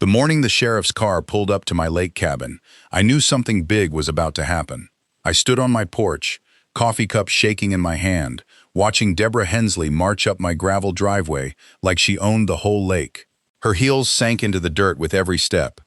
The morning the sheriff's car pulled up to my lake cabin, I knew something big was about to happen. I stood on my porch, coffee cup shaking in my hand, watching Deborah Hensley march up my gravel driveway like she owned the whole lake. Her heels sank into the dirt with every step,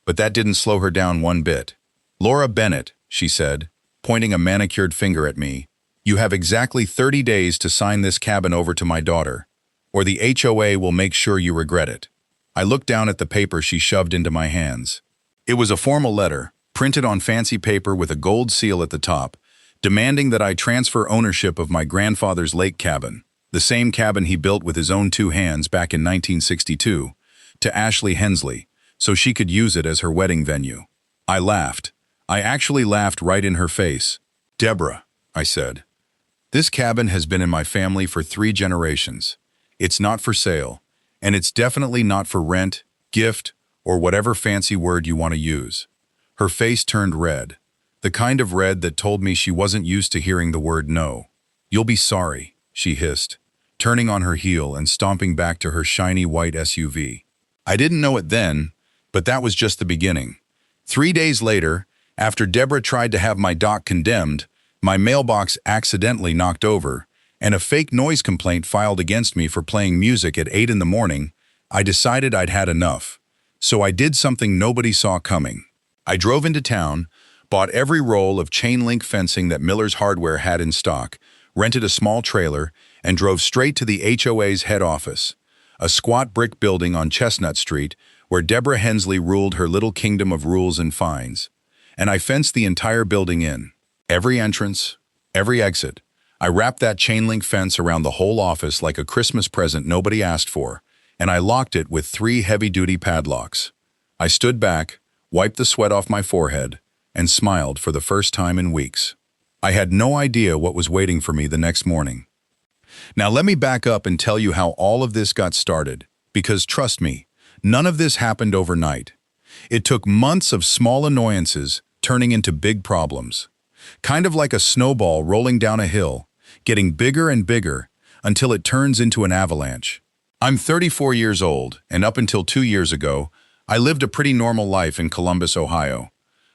but that didn't slow her down one bit. "Laura Bennett," she said, pointing a manicured finger at me, "you have exactly 30 days to sign this cabin over to my daughter, or the HOA will make sure you regret it." I looked down at the paper she shoved into my hands. It was a formal letter, printed on fancy paper with a gold seal at the top, demanding that I transfer ownership of my grandfather's lake cabin, the same cabin he built with his own two hands back in 1962, to Ashley Hensley, so she could use it as her wedding venue. I laughed. I actually laughed right in her face. "Deborah," I said, "this cabin has been in my family for 3 generations. It's not for sale, and it's definitely not for rent, gift, or whatever fancy word you want to use." Her face turned red, the kind of red that told me she wasn't used to hearing the word no. "You'll be sorry," she hissed, turning on her heel and stomping back to her shiny white SUV. I didn't know it then, but that was just the beginning. 3 days later, after Deborah tried to have my dock condemned, my mailbox accidentally knocked over, and a fake noise complaint filed against me for playing music at 8 in the morning, I decided I'd had enough. So I did something nobody saw coming. I drove into town, bought every roll of chain-link fencing that Miller's Hardware had in stock, rented a small trailer, and drove straight to the HOA's head office, a squat brick building on Chestnut Street where Deborah Hensley ruled her little kingdom of rules and fines. And I fenced the entire building in. Every entrance, every exit. I wrapped that chain-link fence around the whole office like a Christmas present nobody asked for, and I locked it with 3 heavy-duty padlocks. I stood back, wiped the sweat off my forehead, and smiled for the first time in weeks. I had no idea what was waiting for me the next morning. Now let me back up and tell you how all of this got started, because trust me, none of this happened overnight. It took months of small annoyances turning into big problems. Kind of like a snowball rolling down a hill, getting bigger and bigger until it turns into an avalanche. I'm 34 years old, and up until 2 years ago, I lived a pretty normal life in Columbus, Ohio.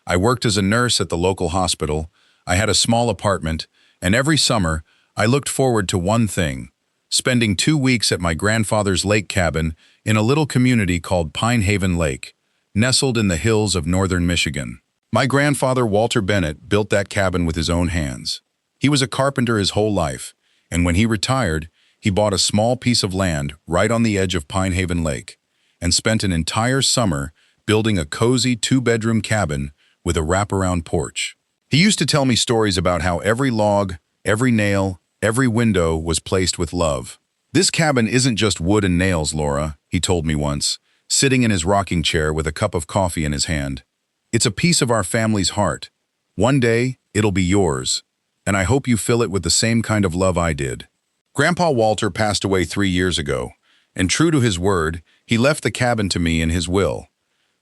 I worked as a nurse at the local hospital, I had a small apartment, and every summer, I looked forward to one thing: spending 2 weeks at my grandfather's lake cabin in a little community called Pine Haven Lake, nestled in the hills of northern Michigan. My grandfather, Walter Bennett, built that cabin with his own hands. He was a carpenter his whole life, and when he retired, he bought a small piece of land right on the edge of Pine Haven Lake and spent an entire summer building a cozy 2-bedroom cabin with a wraparound porch. He used to tell me stories about how every log, every nail, every window was placed with love. "This cabin isn't just wood and nails, Laura," he told me once, sitting in his rocking chair with a cup of coffee in his hand. "It's a piece of our family's heart. One day, it'll be yours, and I hope you fill it with the same kind of love I did." Grandpa Walter passed away 3 years ago, and true to his word, he left the cabin to me in his will.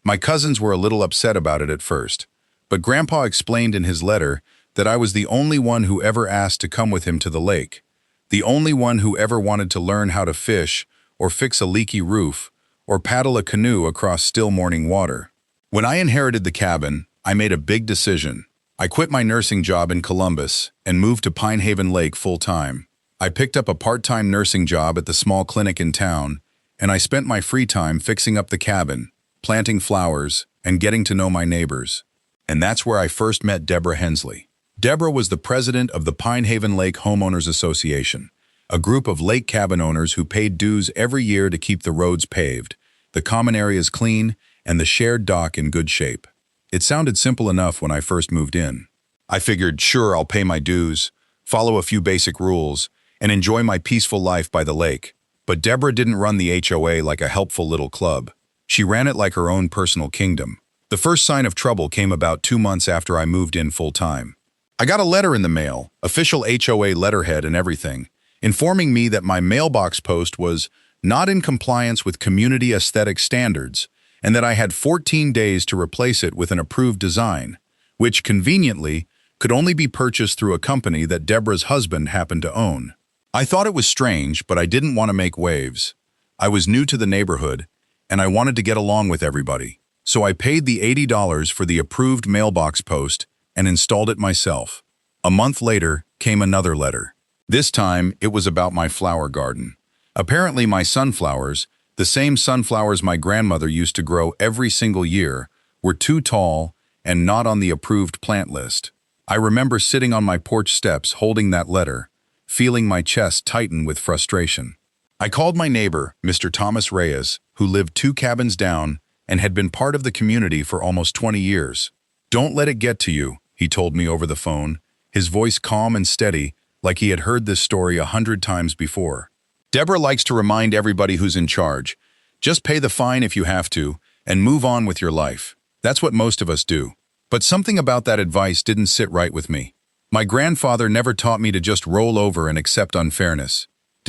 My cousins were a little upset about it at first, but Grandpa explained in his letter that I was the only one who ever asked to come with him to the lake, the only one who ever wanted to learn how to fish or fix a leaky roof or paddle a canoe across still morning water. When I inherited the cabin, I made a big decision. I quit my nursing job in Columbus and moved to Pine Haven Lake full-time. I picked up a part-time nursing job at the small clinic in town, and I spent my free time fixing up the cabin, planting flowers, and getting to know my neighbors. And that's where I first met Deborah Hensley. Deborah was the president of the Pine Haven Lake Homeowners Association, a group of lake cabin owners who paid dues every year to keep the roads paved, the common areas clean, and the shared dock in good shape. It sounded simple enough when I first moved in. I figured, sure, I'll pay my dues, follow a few basic rules, and enjoy my peaceful life by the lake. But Deborah didn't run the HOA like a helpful little club. She ran it like her own personal kingdom. The first sign of trouble came about 2 months after I moved in full-time. I got a letter in the mail, official HOA letterhead and everything, informing me that my mailbox post was not in compliance with community aesthetic standards, and that I had 14 days to replace it with an approved design, which, conveniently, could only be purchased through a company that Deborah's husband happened to own. I thought it was strange, but I didn't want to make waves. I was new to the neighborhood, and I wanted to get along with everybody. So I paid the $80 for the approved mailbox post and installed it myself. A month later came another letter. This time, it was about my flower garden. Apparently my sunflowers, the same sunflowers my grandmother used to grow every single year, were too tall and not on the approved plant list. I remember sitting on my porch steps holding that letter, feeling my chest tighten with frustration. I called my neighbor, Mr. Thomas Reyes, who lived 2 cabins down and had been part of the community for almost 20 years. "Don't let it get to you," he told me over the phone, his voice calm and steady, like he had heard this story 100 times before. "Deborah likes to remind everybody who's in charge. Just pay the fine if you have to, and move on with your life. That's what most of us do." But something about that advice didn't sit right with me. My grandfather never taught me to just roll over and accept unfairness.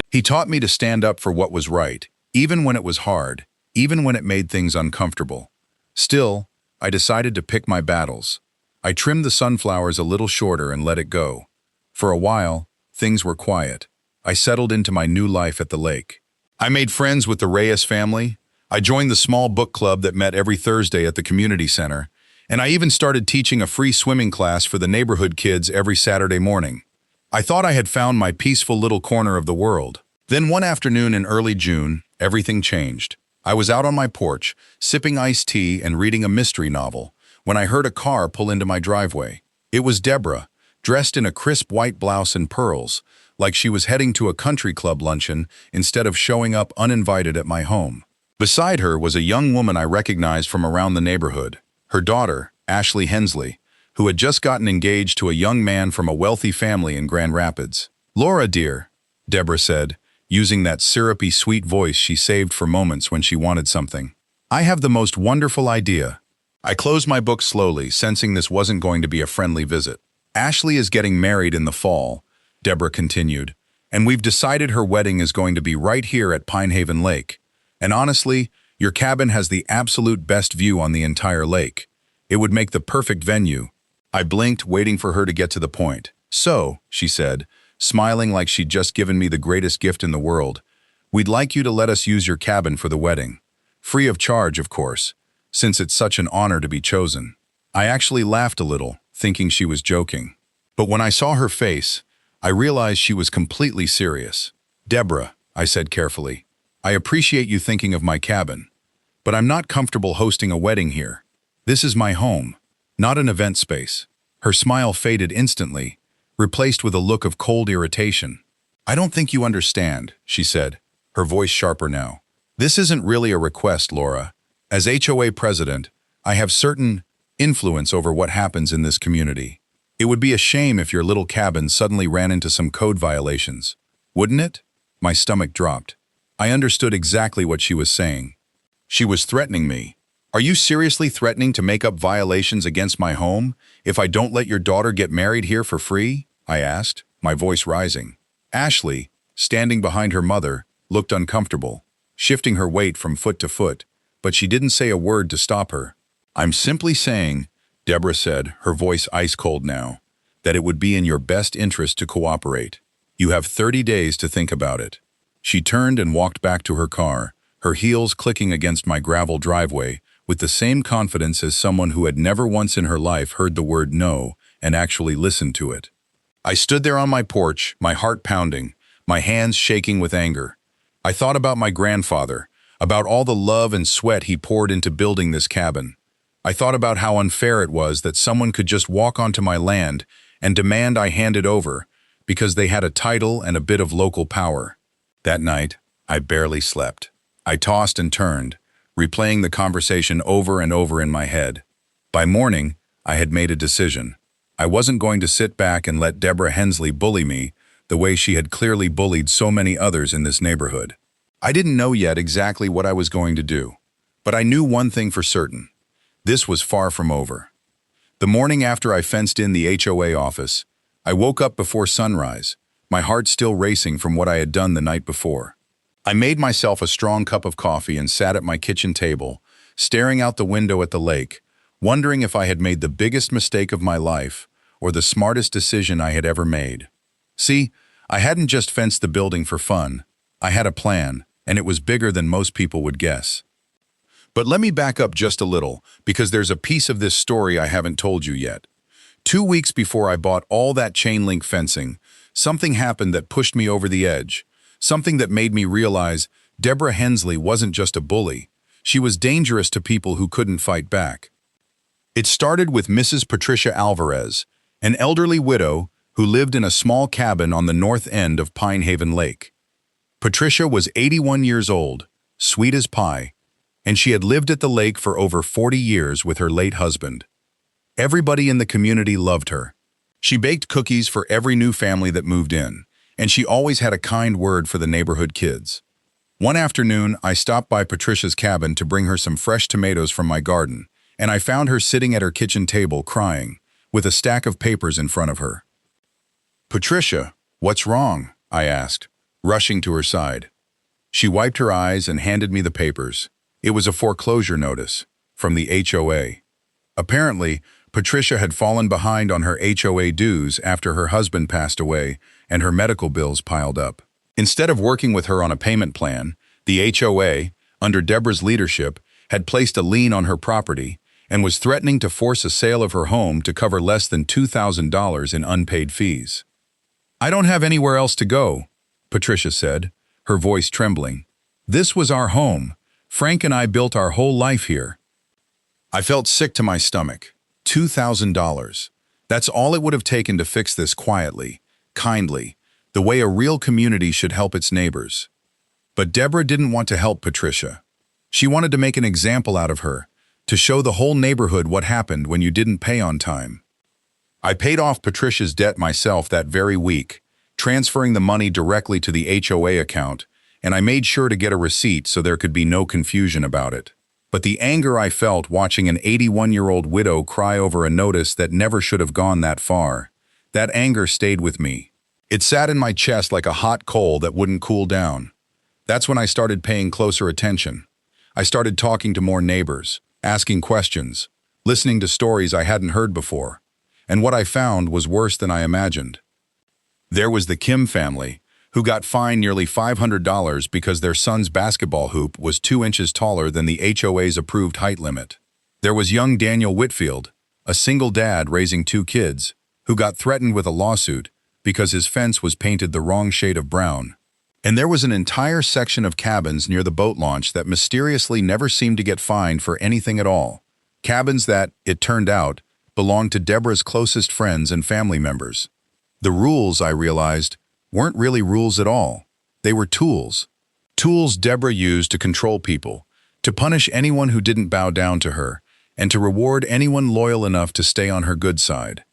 He taught me to stand up for what was right, even when it was hard, even when it made things uncomfortable. Still, I decided to pick my battles. I trimmed the sunflowers a little shorter and let it go. For a while, things were quiet. I settled into my new life at the lake. I made friends with the Reyes family. I joined the small book club that met every Thursday at the community center, and I even started teaching a free swimming class for the neighborhood kids every Saturday morning. I thought I had found my peaceful little corner of the world. Then one afternoon in early June, everything changed. I was out on my porch, sipping iced tea and reading a mystery novel, when I heard a car pull into my driveway. It was Deborah, dressed in a crisp white blouse and pearls, like she was heading to a country club luncheon instead of showing up uninvited at my home. Beside her was a young woman I recognized from around the neighborhood, her daughter, Ashley Hensley, who had just gotten engaged to a young man from a wealthy family in Grand Rapids. "Laura, dear," Deborah said, using that syrupy sweet voice she saved for moments when she wanted something. "I have the most wonderful idea." I closed my book slowly, sensing this wasn't going to be a friendly visit. "Ashley is getting married in the fall," Deborah continued, "and we've decided her wedding is going to be right here at Pinehaven Lake. And honestly, your cabin has the absolute best view on the entire lake. It would make the perfect venue." I blinked, waiting for her to get to the point. "So," she said, smiling like she'd just given me the greatest gift in the world, "we'd like you to let us use your cabin for the wedding. Free of charge, of course, since it's such an honor to be chosen." I actually laughed a little, thinking she was joking. But when I saw her face, I realized she was completely serious. "Deborah," I said carefully, "I appreciate you thinking of my cabin, but I'm not comfortable hosting a wedding here. This is my home, not an event space." Her smile faded instantly, replaced with a look of cold irritation. "I don't think you understand," she said, her voice sharper now. "This isn't really a request, Laura. As HOA president, I have certain influence over what happens in this community. It would be a shame if your little cabin suddenly ran into some code violations. Wouldn't it?" My stomach dropped. I understood exactly what she was saying. She was threatening me. "Are you seriously threatening to make up violations against my home if I don't let your daughter get married here for free?" I asked, my voice rising. Ashley, standing behind her mother, looked uncomfortable, shifting her weight from foot to foot, but she didn't say a word to stop her. "I'm simply saying," Deborah said, her voice ice-cold now, "that it would be in your best interest to cooperate. You have 30 days to think about it." She turned and walked back to her car, her heels clicking against my gravel driveway, with the same confidence as someone who had never once in her life heard the word no and actually listened to it. I stood there on my porch, my heart pounding, my hands shaking with anger. I thought about my grandfather, about all the love and sweat he poured into building this cabin. I thought about how unfair it was that someone could just walk onto my land and demand I hand it over because they had a title and a bit of local power. That night, I barely slept. I tossed and turned, replaying the conversation over and over in my head. By morning, I had made a decision. I wasn't going to sit back and let Deborah Hensley bully me the way she had clearly bullied so many others in this neighborhood. I didn't know yet exactly what I was going to do, but I knew one thing for certain. This was far from over. The morning after I fenced in the HOA office, I woke up before sunrise, my heart still racing from what I had done the night before. I made myself a strong cup of coffee and sat at my kitchen table, staring out the window at the lake, wondering if I had made the biggest mistake of my life or the smartest decision I had ever made. See, I hadn't just fenced the building for fun. I had a plan, and it was bigger than most people would guess. But let me back up just a little, because there's a piece of this story I haven't told you yet. 2 weeks before I bought all that chain link fencing, something happened that pushed me over the edge. Something that made me realize Deborah Hensley wasn't just a bully. She was dangerous to people who couldn't fight back. It started with Mrs. Patricia Alvarez, an elderly widow who lived in a small cabin on the north end of Pine Haven Lake. Patricia was 81 years old, sweet as pie, and she had lived at the lake for over 40 years with her late husband. Everybody in the community loved her. She baked cookies for every new family that moved in, and she always had a kind word for the neighborhood kids. One afternoon, I stopped by Patricia's cabin to bring her some fresh tomatoes from my garden, and I found her sitting at her kitchen table crying, with a stack of papers in front of her. "Patricia, what's wrong?" I asked, rushing to her side. She wiped her eyes and handed me the papers. It was a foreclosure notice from the HOA. Apparently, Patricia had fallen behind on her HOA dues after her husband passed away and her medical bills piled up. Instead of working with her on a payment plan, the HOA, under Deborah's leadership, had placed a lien on her property and was threatening to force a sale of her home to cover less than $2,000 in unpaid fees. "I don't have anywhere else to go," Patricia said, her voice trembling. "This was our home. Frank and I built our whole life here." I felt sick to my stomach. $2,000. That's all it would have taken to fix this quietly, kindly, the way a real community should help its neighbors. But Deborah didn't want to help Patricia. She wanted to make an example out of her, to show the whole neighborhood what happened when you didn't pay on time. I paid off Patricia's debt myself that very week, transferring the money directly to the HOA account, and I made sure to get a receipt so there could be no confusion about it. But the anger I felt watching an 81-year-old widow cry over a notice that never should have gone that far, that anger stayed with me. It sat in my chest like a hot coal that wouldn't cool down. That's when I started paying closer attention. I started talking to more neighbors, asking questions, listening to stories I hadn't heard before. And what I found was worse than I imagined. There was the Kim family, who got fined nearly $500 because their son's basketball hoop was 2 inches taller than the HOA's approved height limit. There was young Daniel Whitfield, a single dad raising 2 kids, who got threatened with a lawsuit because his fence was painted the wrong shade of brown. And there was an entire section of cabins near the boat launch that mysteriously never seemed to get fined for anything at all. Cabins that, it turned out, belonged to Deborah's closest friends and family members. The rules, I realized, weren't really rules at all. They were tools. Tools Deborah used to control people, to punish anyone who didn't bow down to her, and to reward anyone loyal enough to stay on her good side.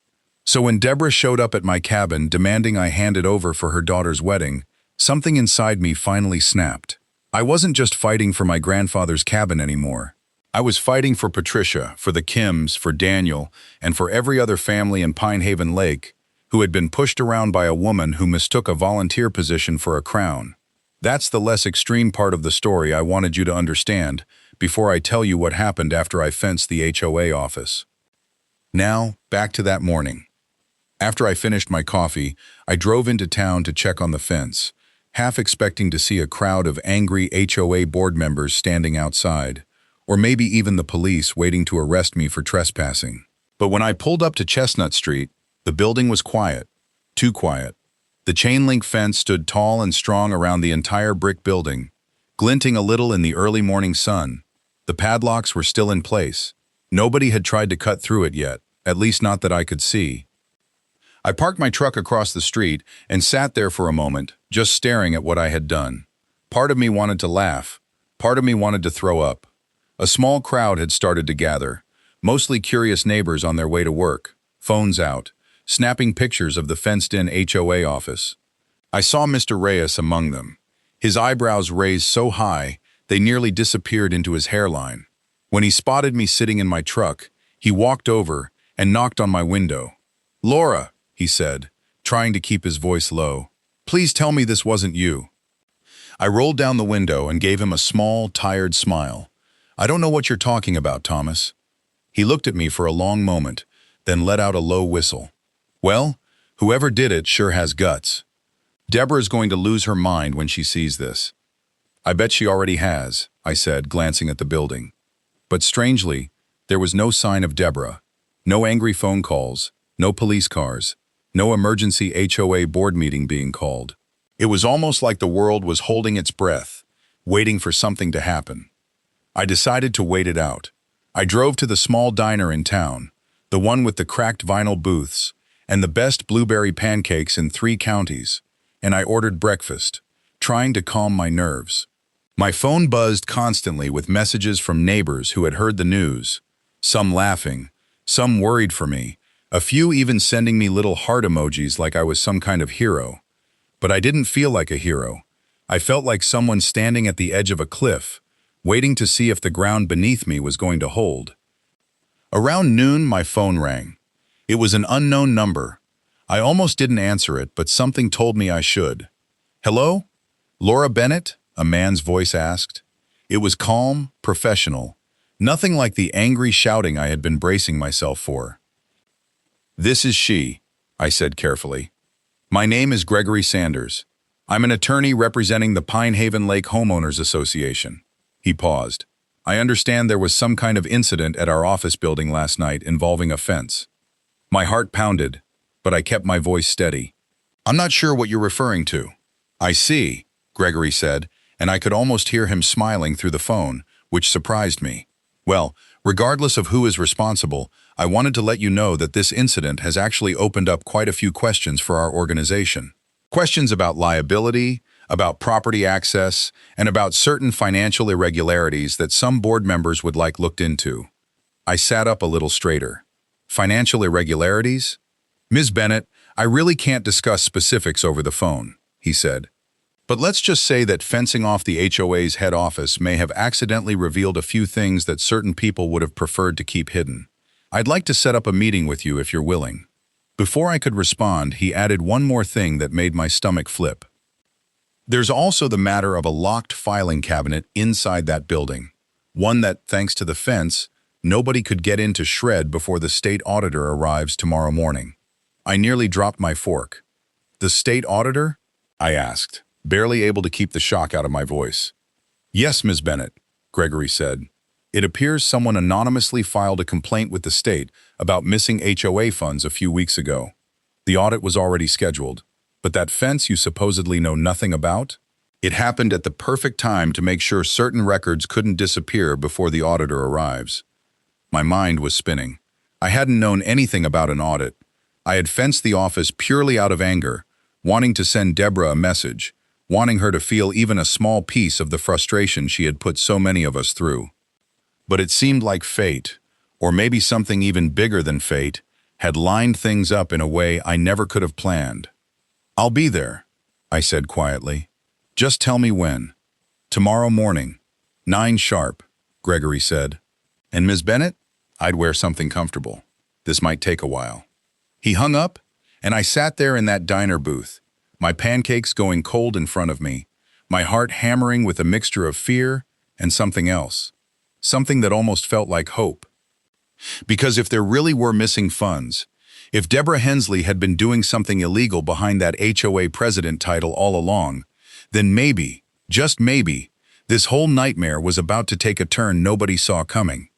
So when Deborah showed up at my cabin demanding I hand it over for her daughter's wedding, something inside me finally snapped. I wasn't just fighting for my grandfather's cabin anymore. I was fighting for Patricia, for the Kims, for Daniel, and for every other family in Pine Haven Lake who had been pushed around by a woman who mistook a volunteer position for a crown. That's the less extreme part of the story I wanted you to understand before I tell you what happened after I fenced the HOA office. Now, back to that morning. After I finished my coffee, I drove into town to check on the fence, half expecting to see a crowd of angry HOA board members standing outside, or maybe even the police waiting to arrest me for trespassing. But when I pulled up to Chestnut Street, the building was quiet, too quiet. The chain-link fence stood tall and strong around the entire brick building, glinting a little in the early morning sun. The padlocks were still in place. Nobody had tried to cut through it yet, at least not that I could see. I parked my truck across the street and sat there for a moment, just staring at what I had done. Part of me wanted to laugh. Part of me wanted to throw up. A small crowd had started to gather, mostly curious neighbors on their way to work, phones out, snapping pictures of the fenced-in HOA office. I saw Mr. Reyes among them, his eyebrows raised so high they nearly disappeared into his hairline. When he spotted me sitting in my truck, he walked over and knocked on my window. "Laura," he said, trying to keep his voice low, "please tell me this wasn't you." I rolled down the window and gave him a small, tired smile. "I don't know what you're talking about, Thomas." He looked at me for a long moment, then let out a low whistle. "Well, whoever did it sure has guts. Deborah's going to lose her mind when she sees this." "I bet she already has," I said, glancing at the building. But strangely, there was no sign of Deborah. No angry phone calls, no police cars, no emergency HOA board meeting being called. It was almost like the world was holding its breath, waiting for something to happen. I decided to wait it out. I drove to the small diner in town, the one with the cracked vinyl booths, and the best blueberry pancakes in 3 counties, and I ordered breakfast, trying to calm my nerves. My phone buzzed constantly with messages from neighbors who had heard the news, some laughing, some worried for me, a few even sending me little heart emojis like I was some kind of hero. But I didn't feel like a hero. I felt like someone standing at the edge of a cliff, waiting to see if the ground beneath me was going to hold. Around noon, my phone rang. It was an unknown number. I almost didn't answer it, but something told me I should. "Hello? Laura Bennett?" a man's voice asked. It was calm, professional, nothing like the angry shouting I had been bracing myself for. "This is she," I said carefully. "My name is Gregory Sanders. I'm an attorney representing the Pine Haven Lake Homeowners Association." He paused. "I understand there was some kind of incident at our office building last night involving a fence." My heart pounded, but I kept my voice steady. "I'm not sure what you're referring to." "I see," Gregory said, and I could almost hear him smiling through the phone, which surprised me. "Well, regardless of who is responsible, I wanted to let you know that this incident has actually opened up quite a few questions for our organization. Questions about liability, about property access, and about certain financial irregularities that some board members would like looked into." I sat up a little straighter. "Financial irregularities? Ms. Bennett, I really can't discuss specifics over the phone," he said. "But let's just say that fencing off the HOA's head office may have accidentally revealed a few things that certain people would have preferred to keep hidden. I'd like to set up a meeting with you if you're willing." Before I could respond, he added one more thing that made my stomach flip. "There's also the matter of a locked filing cabinet inside that building, one that, thanks to the fence, nobody could get in to shred before the state auditor arrives tomorrow morning." I nearly dropped my fork. "The state auditor?" I asked, barely able to keep the shock out of my voice. "Yes, Ms. Bennett," Gregory said. "It appears someone anonymously filed a complaint with the state about missing HOA funds a few weeks ago. The audit was already scheduled, but that fence you supposedly know nothing about? It happened at the perfect time to make sure certain records couldn't disappear before the auditor arrives." My mind was spinning. I hadn't known anything about an audit. I had fenced the office purely out of anger, wanting to send Deborah a message, wanting her to feel even a small piece of the frustration she had put so many of us through. But it seemed like fate, or maybe something even bigger than fate, had lined things up in a way I never could have planned. "I'll be there," I said quietly. "Just tell me when." "Tomorrow morning, 9 sharp," Gregory said. "And Ms. Bennett, I'd wear something comfortable. This might take a while." He hung up, and I sat there in that diner booth, my pancakes going cold in front of me, my heart hammering with a mixture of fear and something else, something that almost felt like hope. Because if there really were missing funds, if Deborah Hensley had been doing something illegal behind that HOA president title all along, then maybe, just maybe, this whole nightmare was about to take a turn nobody saw coming.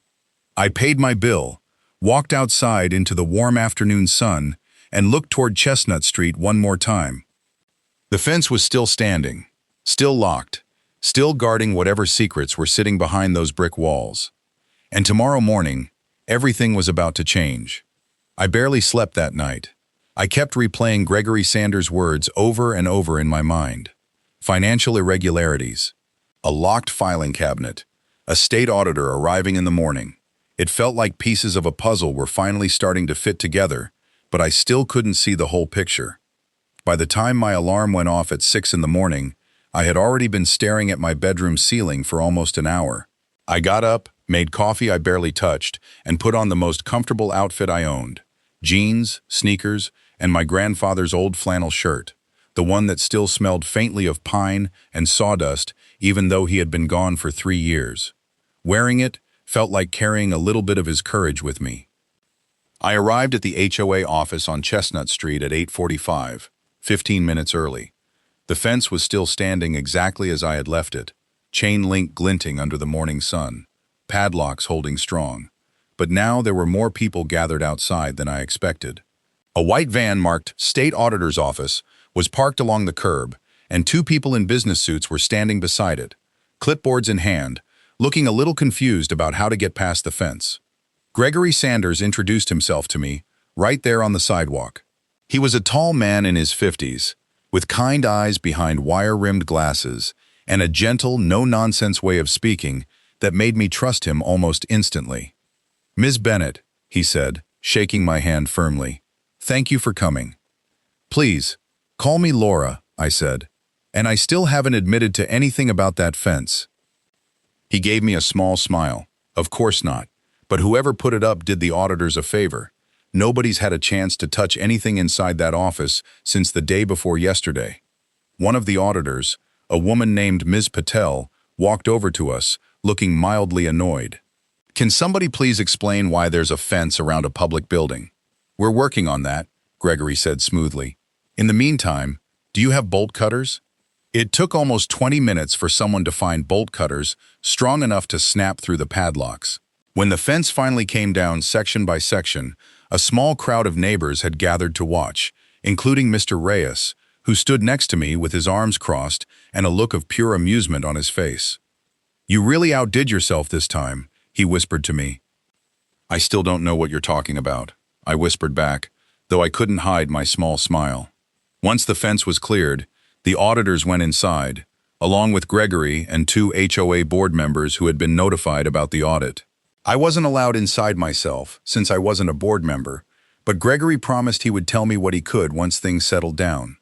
I paid my bill, walked outside into the warm afternoon sun, and looked toward Chestnut Street one more time. The fence was still standing, still locked, still guarding whatever secrets were sitting behind those brick walls. And tomorrow morning, everything was about to change. I barely slept that night. I kept replaying Gregory Sanders' words over and over in my mind. Financial irregularities, a locked filing cabinet, a state auditor arriving in the morning. It felt like pieces of a puzzle were finally starting to fit together, but I still couldn't see the whole picture. By the time my alarm went off at 6 in the morning, I had already been staring at my bedroom ceiling for almost an hour. I got up, made coffee I barely touched, and put on the most comfortable outfit I owned. Jeans, sneakers, and my grandfather's old flannel shirt, the one that still smelled faintly of pine and sawdust even though he had been gone for 3 years. Wearing it felt like carrying a little bit of his courage with me. I arrived at the HOA office on Chestnut Street at 8:45, 15 minutes early. The fence was still standing exactly as I had left it, chain link glinting under the morning sun. padlocks holding strong. But now there were more people gathered outside than I expected. A white van marked State Auditor's Office was parked along the curb, and two people in business suits were standing beside it, clipboards in hand, looking a little confused about how to get past the fence. Gregory Sanders introduced himself to me, right there on the sidewalk. He was a tall man in his 50s, with kind eyes behind wire-rimmed glasses and a gentle, no-nonsense way of speaking that made me trust him almost instantly. "Ms. Bennett," he said, shaking my hand firmly, "thank you for coming." "Please, call me Laura," I said, "and I still haven't admitted to anything about that fence." He gave me a small smile. "Of course not, but whoever put it up did the auditors a favor. Nobody's had a chance to touch anything inside that office since the day before yesterday." One of the auditors, a woman named Ms. Patel, walked over to us, looking mildly annoyed. "Can somebody please explain why there's a fence around a public building?" "We're working on that," Gregory said smoothly. "In the meantime, do you have bolt cutters?" It took almost 20 minutes for someone to find bolt cutters strong enough to snap through the padlocks. When the fence finally came down section by section, a small crowd of neighbors had gathered to watch, including Mr. Reyes, who stood next to me with his arms crossed and a look of pure amusement on his face. "You really outdid yourself this time," he whispered to me. "I still don't know what you're talking about," I whispered back, though I couldn't hide my small smile. Once the fence was cleared, the auditors went inside, along with Gregory and two HOA board members who had been notified about the audit. I wasn't allowed inside myself, since I wasn't a board member, but Gregory promised he would tell me what he could once things settled down.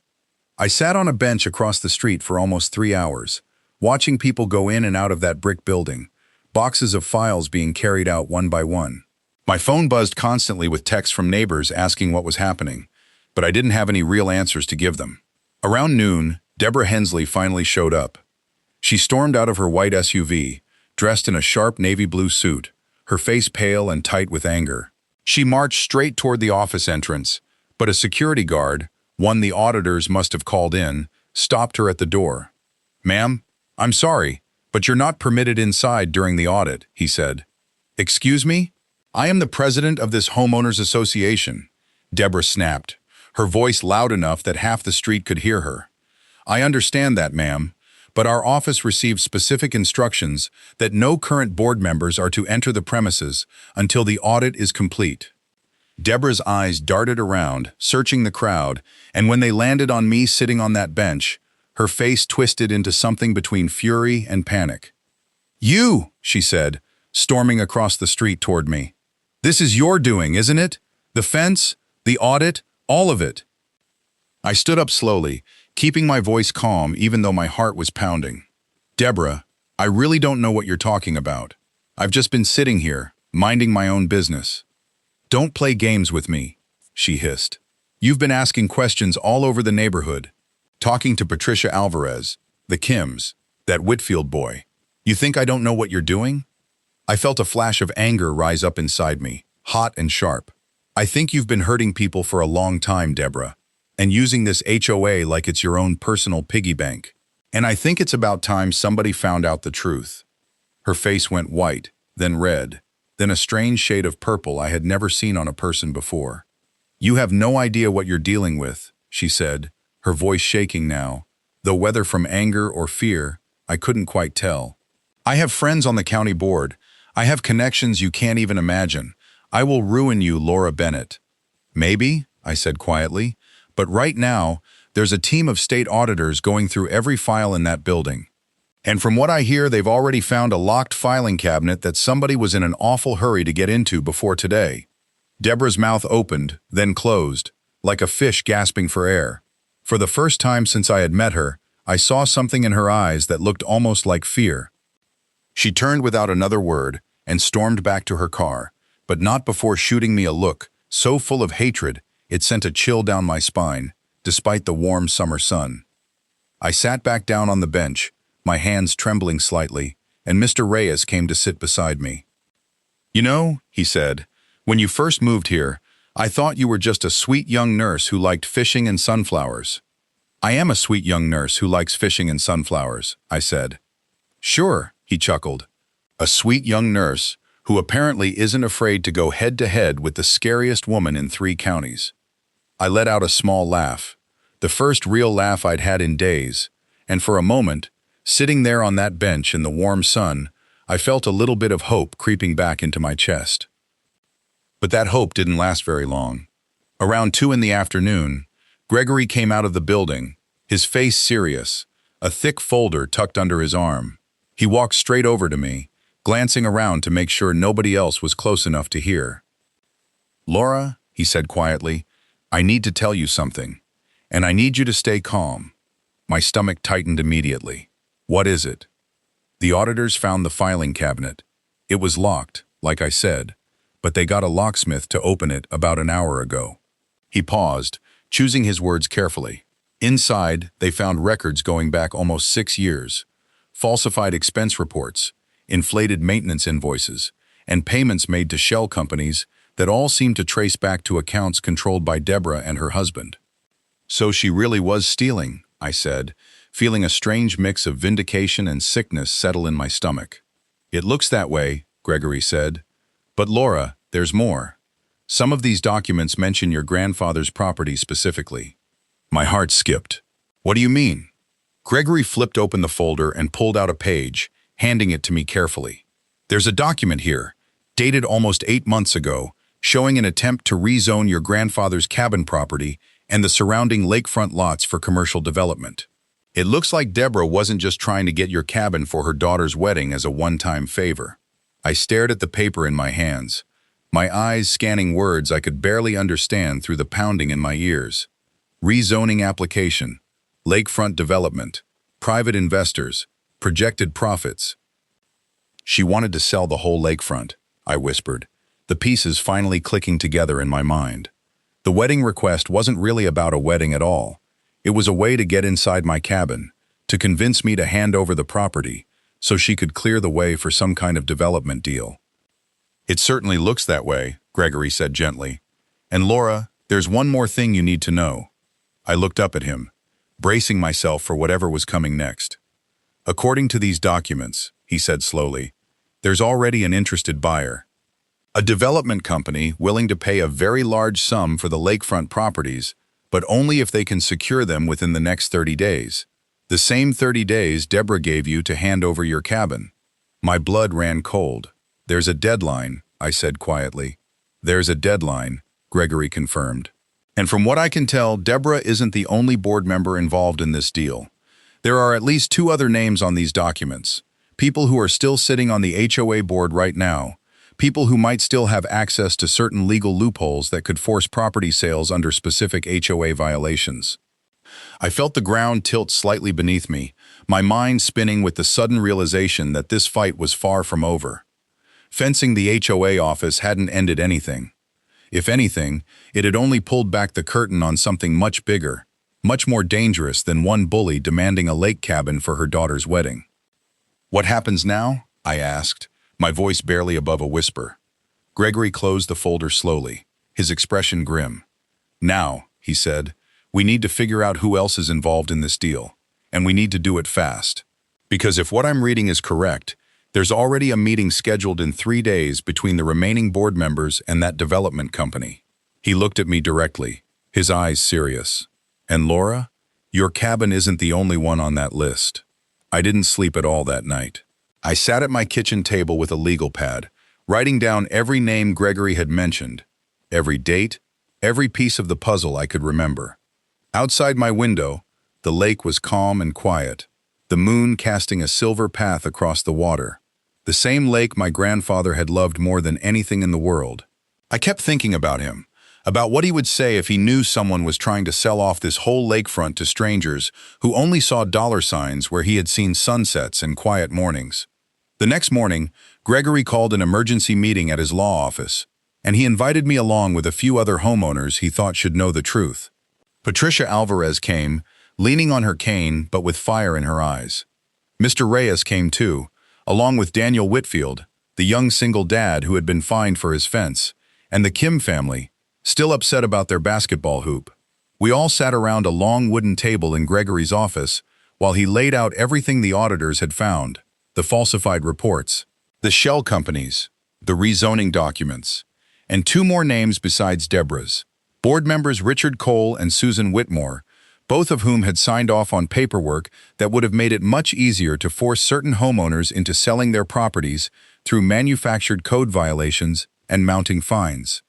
I sat on a bench across the street for almost 3 hours, watching people go in and out of that brick building, boxes of files being carried out one by one. My phone buzzed constantly with texts from neighbors asking what was happening, but I didn't have any real answers to give them. Around noon, Deborah Hensley finally showed up. She stormed out of her white SUV, dressed in a sharp navy blue suit, her face pale and tight with anger. She marched straight toward the office entrance, but a security guard, one the auditors must have called in, stopped her at the door. "Ma'am, I'm sorry, but you're not permitted inside during the audit," he said. "Excuse me? I am the president of this homeowners association," Deborah snapped, her voice loud enough that half the street could hear her. "I understand that, ma'am, but our office received specific instructions that no current board members are to enter the premises until the audit is complete." Deborah's eyes darted around, searching the crowd, and when they landed on me sitting on that bench, her face twisted into something between fury and panic. "You," she said, storming across the street toward me. "This is your doing, isn't it? The fence, the audit, all of it." I stood up slowly, keeping my voice calm even though my heart was pounding. "Deborah, I really don't know what you're talking about. I've just been sitting here, minding my own business." "Don't play games with me," she hissed. "You've been asking questions all over the neighborhood, talking to Patricia Alvarez, the Kims, that Whitfield boy. You think I don't know what you're doing?" I felt a flash of anger rise up inside me, hot and sharp. "I think you've been hurting people for a long time, Deborah, and using this HOA like it's your own personal piggy bank. And I think it's about time somebody found out the truth." Her face went white, then red, then a strange shade of purple I had never seen on a person before. "You have no idea what you're dealing with," she said, her voice shaking now, though whether from anger or fear, I couldn't quite tell. "I have friends on the county board. I have connections you can't even imagine. I will ruin you, Laura Bennett." "Maybe," I said quietly, "but right now, there's a team of state auditors going through every file in that building. And from what I hear, they've already found a locked filing cabinet that somebody was in an awful hurry to get into before today." Deborah's mouth opened, then closed, like a fish gasping for air. For the first time since I had met her, I saw something in her eyes that looked almost like fear. She turned without another word and stormed back to her car, but not before shooting me a look so full of hatred it sent a chill down my spine, despite the warm summer sun. I sat back down on the bench, my hands trembling slightly, and Mr. Reyes came to sit beside me. "You know," he said, "when you first moved here, I thought you were just a sweet young nurse who liked fishing and sunflowers." "I am a sweet young nurse who likes fishing and sunflowers," I said. "Sure," he chuckled. A sweet young nurse who apparently isn't afraid to go head-to-head with the scariest woman in 3 counties. I let out a small laugh, the first real laugh I'd had in days, and for a moment, sitting there on that bench in the warm sun, I felt a little bit of hope creeping back into my chest. But that hope didn't last very long. Around 2 in the afternoon, Gregory came out of the building, his face serious, a thick folder tucked under his arm. He walked straight over to me, glancing around to make sure nobody else was close enough to hear. "Laura," he said quietly, "I need to tell you something, and I need you to stay calm." My stomach tightened immediately. "What is it?" The auditors found the filing cabinet. It was locked, like I said, but they got a locksmith to open it about an hour ago. He paused, choosing his words carefully. Inside, they found records going back almost 6 years, falsified expense reports, inflated maintenance invoices, and payments made to shell companies that all seemed to trace back to accounts controlled by Deborah and her husband. "So she really was stealing," I said, feeling a strange mix of vindication and sickness settle in my stomach. "It looks that way," Gregory said. "But Laura, there's more. Some of these documents mention your grandfather's property specifically." My heart skipped. "What do you mean?" Gregory flipped open the folder and pulled out a page, handing it to me carefully. "There's a document here, dated almost 8 months ago, showing an attempt to rezone your grandfather's cabin property and the surrounding lakefront lots for commercial development. It looks like Deborah wasn't just trying to get your cabin for her daughter's wedding as a one-time favor." I stared at the paper in my hands, my eyes scanning words I could barely understand through the pounding in my ears. Rezoning application, lakefront development, private investors, projected profits. "She wanted to sell the whole lakefront," I whispered, the pieces finally clicking together in my mind. The wedding request wasn't really about a wedding at all. It was a way to get inside my cabin, to convince me to hand over the property, so she could clear the way for some kind of development deal. "It certainly looks that way," Gregory said gently. "And Laura, there's one more thing you need to know." I looked up at him, bracing myself for whatever was coming next. "According to these documents," he said slowly, "there's already an interested buyer. A development company willing to pay a very large sum for the lakefront properties, but only if they can secure them within the next 30 days. The same 30 days Deborah gave you to hand over your cabin." My blood ran cold. "There's a deadline," I said quietly. "There's a deadline," Gregory confirmed. "And from what I can tell, Deborah isn't the only board member involved in this deal. There are at least 2 other names on these documents, people who are still sitting on the HOA board right now, people who might still have access to certain legal loopholes that could force property sales under specific HOA violations." I felt the ground tilt slightly beneath me, my mind spinning with the sudden realization that this fight was far from over. Fencing the HOA office hadn't ended anything. If anything, it had only pulled back the curtain on something much bigger, much more dangerous than one bully demanding a lake cabin for her daughter's wedding. "What happens now?" I asked, my voice barely above a whisper. Gregory closed the folder slowly, his expression grim. "Now," he said, "we need to figure out who else is involved in this deal, and we need to do it fast. Because if what I'm reading is correct, there's already a meeting scheduled in 3 days between the remaining board members and that development company." He looked at me directly, his eyes serious. "And Laura, your cabin isn't the only one on that list." I didn't sleep at all that night. I sat at my kitchen table with a legal pad, writing down every name Gregory had mentioned, every date, every piece of the puzzle I could remember. Outside my window, the lake was calm and quiet, the moon casting a silver path across the water. The same lake my grandfather had loved more than anything in the world. I kept thinking about him, about what he would say if he knew someone was trying to sell off this whole lakefront to strangers who only saw dollar signs where he had seen sunsets and quiet mornings. The next morning, Gregory called an emergency meeting at his law office, and he invited me along with a few other homeowners he thought should know the truth. Patricia Alvarez came, leaning on her cane but with fire in her eyes. Mr. Reyes came too, along with Daniel Whitfield, the young single dad who had been fined for his fence, and the Kim family, still upset about their basketball hoop. We all sat around a long wooden table in Gregory's office while he laid out everything the auditors had found, the falsified reports, The shell companies, the rezoning documents, and two more names besides Deborah's. Board members Richard Cole and Susan Whitmore, both of whom had signed off on paperwork that would have made it much easier to force certain homeowners into selling their properties through manufactured code violations and mounting fines.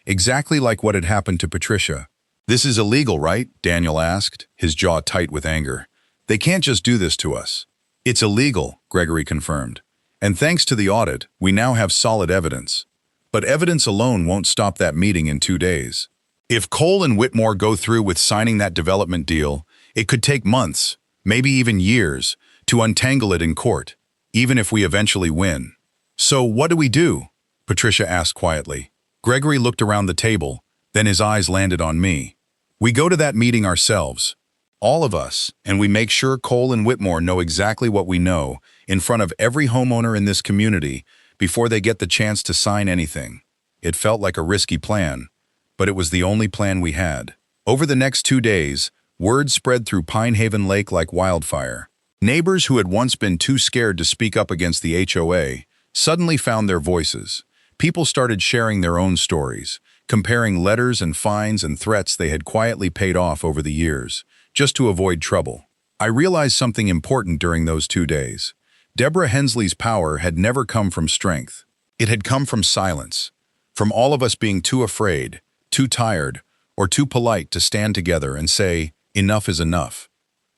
Exactly like what had happened to Patricia. "This is illegal, right?" Daniel asked, his jaw tight with anger. "They can't just do this to us." "It's illegal," Gregory confirmed. "And thanks to the audit, we now have solid evidence. But evidence alone won't stop that meeting in 2 days. If Cole and Whitmore go through with signing that development deal, it could take months, maybe even years, to untangle it in court, even if we eventually win." "So what do we do?" Patricia asked quietly. Gregory looked around the table, then his eyes landed on me. "We go to that meeting ourselves, all of us, and we make sure Cole and Whitmore know exactly what we know in front of every homeowner in this community before they get the chance to sign anything." It felt like a risky plan, but it was the only plan we had. Over the next 2 days, word spread through Pine Haven Lake like wildfire. Neighbors who had once been too scared to speak up against the HOA suddenly found their voices. People started sharing their own stories, comparing letters and fines and threats they had quietly paid off over the years, just to avoid trouble. I realized something important during those 2 days. Deborah Hensley's power had never come from strength. It had come from silence, from all of us being too afraid, too tired, or too polite to stand together and say, "Enough is enough."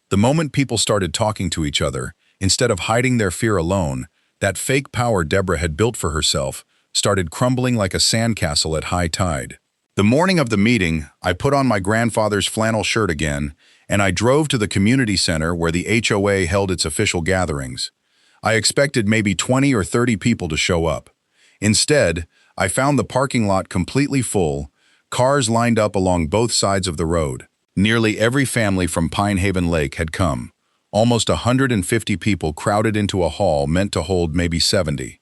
The moment people started talking to each other, instead of hiding their fear alone, that fake power Deborah had built for herself started crumbling like a sandcastle at high tide. The morning of the meeting, I put on my grandfather's flannel shirt again, and I drove to the community center where the HOA held its official gatherings. I expected maybe 20 or 30 people to show up. Instead, I found the parking lot completely full, cars lined up along both sides of the road. Nearly every family from Pine Haven Lake had come. Almost 150 people crowded into a hall meant to hold maybe 70.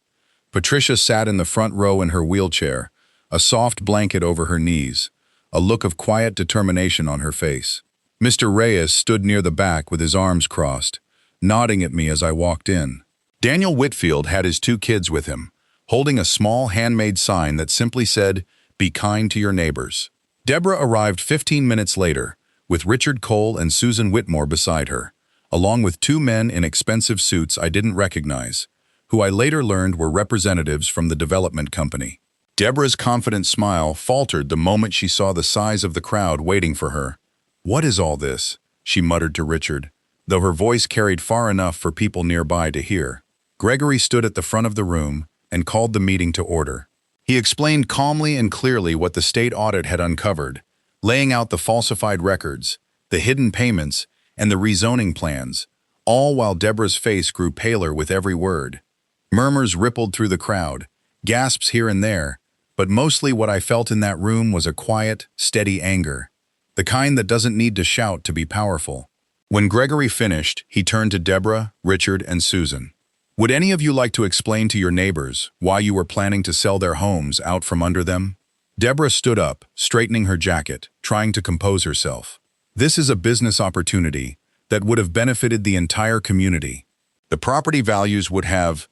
Patricia sat in the front row in her wheelchair, a soft blanket over her knees, a look of quiet determination on her face. Mr. Reyes stood near the back with his arms crossed, nodding at me as I walked in. Daniel Whitfield had his 2 kids with him, holding a small handmade sign that simply said, "Be kind to your neighbors." Deborah arrived 15 minutes later, with Richard Cole and Susan Whitmore beside her, along with 2 men in expensive suits I didn't recognize, who I later learned were representatives from the development company. Deborah's confident smile faltered the moment she saw the size of the crowd waiting for her. "What is all this?" she muttered to Richard, though her voice carried far enough for people nearby to hear. Gregory stood at the front of the room and called the meeting to order. He explained calmly and clearly what the state audit had uncovered, laying out the falsified records, the hidden payments, and the rezoning plans, all while Deborah's face grew paler with every word. Murmurs rippled through the crowd, gasps here and there, but mostly what I felt in that room was a quiet, steady anger, the kind that doesn't need to shout to be powerful. When Gregory finished, he turned to Deborah, Richard, and Susan. "Would any of you like to explain to your neighbors why you were planning to sell their homes out from under them?" Deborah stood up, straightening her jacket, trying to compose herself. "This is a business opportunity that would have benefited the entire community. The property values would have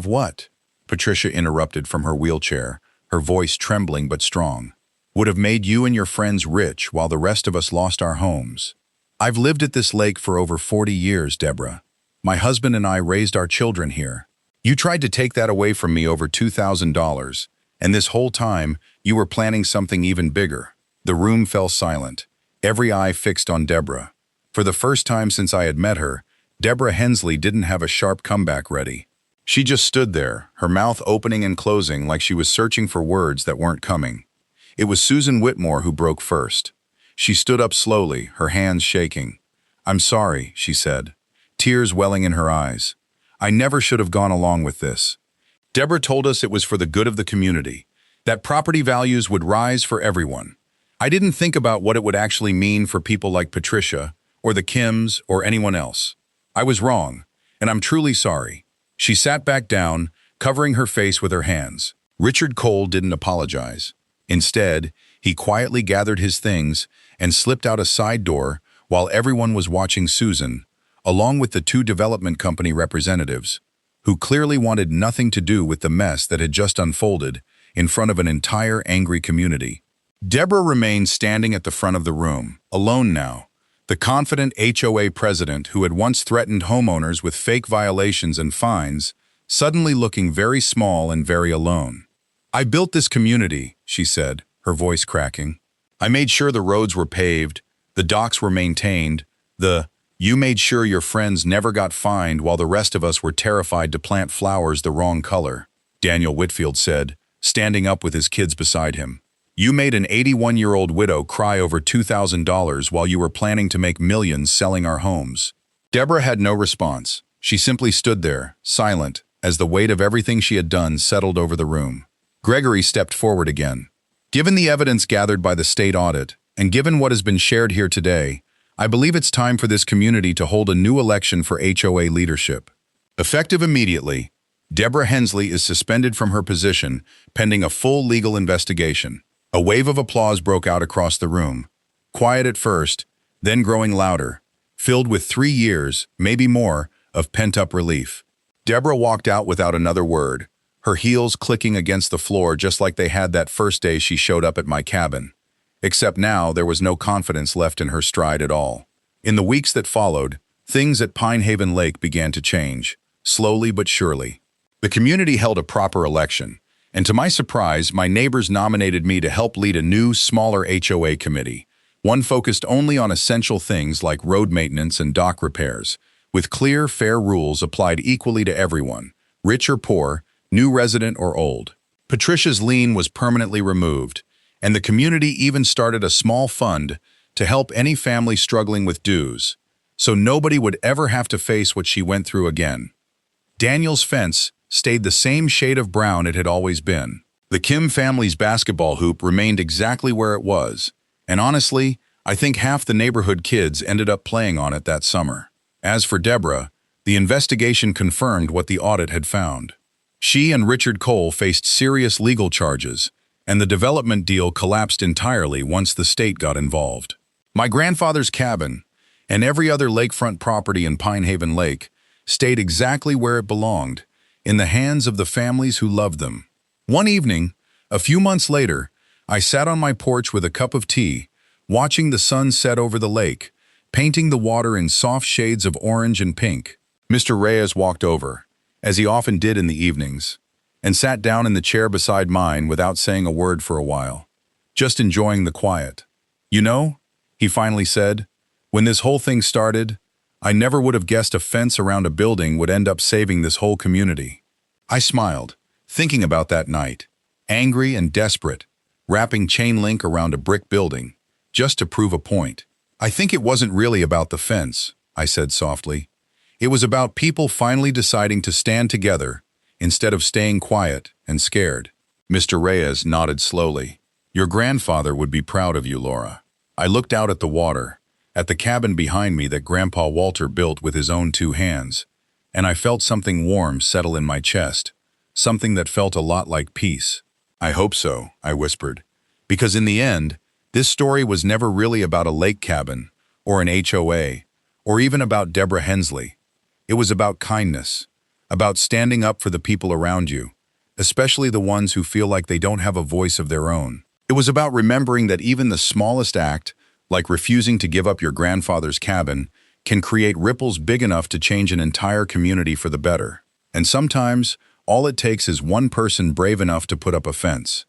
what?" Patricia interrupted from her wheelchair, her voice trembling but strong. "Would have made you and your friends rich while the rest of us lost our homes. I've lived at this lake for over 40 years, Deborah. My husband and I raised our children here. You tried to take that away from me over $2,000, and this whole time, you were planning something even bigger." The room fell silent, every eye fixed on Deborah. For the first time since I had met her, Deborah Hensley didn't have a sharp comeback ready. She just stood there, her mouth opening and closing like she was searching for words that weren't coming. It was Susan Whitmore who broke first. She stood up slowly, her hands shaking. "I'm sorry," she said, tears welling in her eyes. "I never should have gone along with this. Deborah told us it was for the good of the community, that property values would rise for everyone. I didn't think about what it would actually mean for people like Patricia, or the Kims, or anyone else. I was wrong, and I'm truly sorry." She sat back down, covering her face with her hands. Richard Cole didn't apologize. Instead, he quietly gathered his things and slipped out a side door while everyone was watching Susan, along with the 2 development company representatives. who clearly wanted nothing to do with the mess that had just unfolded in front of an entire angry community. Deborah remained standing at the front of the room, alone now, the confident HOA president who had once threatened homeowners with fake violations and fines, suddenly looking very small and very alone. "I built this community," she said, her voice cracking. "I made sure the roads were paved, the docks were maintained, you made sure your friends never got fined while the rest of us were terrified to plant flowers the wrong color," Daniel Whitfield said, standing up with his kids beside him. "You made an 81-year-old widow cry over $2,000 while you were planning to make millions selling our homes." Deborah had no response. She simply stood there, silent, as the weight of everything she had done settled over the room. Gregory stepped forward again. "Given the evidence gathered by the state audit, and given what has been shared here today, I believe it's time for this community to hold a new election for HOA leadership. Effective immediately, Deborah Hensley is suspended from her position pending a full legal investigation." A wave of applause broke out across the room, quiet at first, then growing louder, filled with 3 years, maybe more, of pent-up relief. Deborah walked out without another word, her heels clicking against the floor just like they had that first day she showed up at my cabin. Except now there was no confidence left in her stride at all. In the weeks that followed, things at Pine Haven Lake began to change, slowly but surely. The community held a proper election, and to my surprise, my neighbors nominated me to help lead a new, smaller HOA committee, one focused only on essential things like road maintenance and dock repairs, with clear, fair rules applied equally to everyone, rich or poor, new resident or old. Patricia's lien was permanently removed, and the community even started a small fund to help any family struggling with dues, so nobody would ever have to face what she went through again. Daniel's fence stayed the same shade of brown it had always been. The Kim family's basketball hoop remained exactly where it was, and honestly, I think half the neighborhood kids ended up playing on it that summer. As for Deborah, the investigation confirmed what the audit had found. She and Richard Cole faced serious legal charges, and the development deal collapsed entirely once the state got involved. My grandfather's cabin, and every other lakefront property in Pine Haven Lake, stayed exactly where it belonged, in the hands of the families who loved them. One evening, a few months later, I sat on my porch with a cup of tea, watching the sun set over the lake, painting the water in soft shades of orange and pink. Mr. Reyes walked over, as he often did in the evenings, and sat down in the chair beside mine without saying a word for a while, just enjoying the quiet. "You know," he finally said, "when this whole thing started, I never would have guessed a fence around a building would end up saving this whole community." I smiled, thinking about that night, angry and desperate, wrapping chain link around a brick building, just to prove a point. "I think it wasn't really about the fence," I said softly. "It was about people finally deciding to stand together instead of staying quiet and scared." Mr. Reyes nodded slowly. "Your grandfather would be proud of you, Laura." I looked out at the water, at the cabin behind me that Grandpa Walter built with his own 2 hands, and I felt something warm settle in my chest, something that felt a lot like peace. "I hope so," I whispered, "because in the end, this story was never really about a lake cabin, or an HOA, or even about Deborah Hensley. It was about kindness, about standing up for the people around you, especially the ones who feel like they don't have a voice of their own. It was about remembering that even the smallest act, like refusing to give up your grandfather's cabin, can create ripples big enough to change an entire community for the better. And sometimes, all it takes is one person brave enough to put up a fence.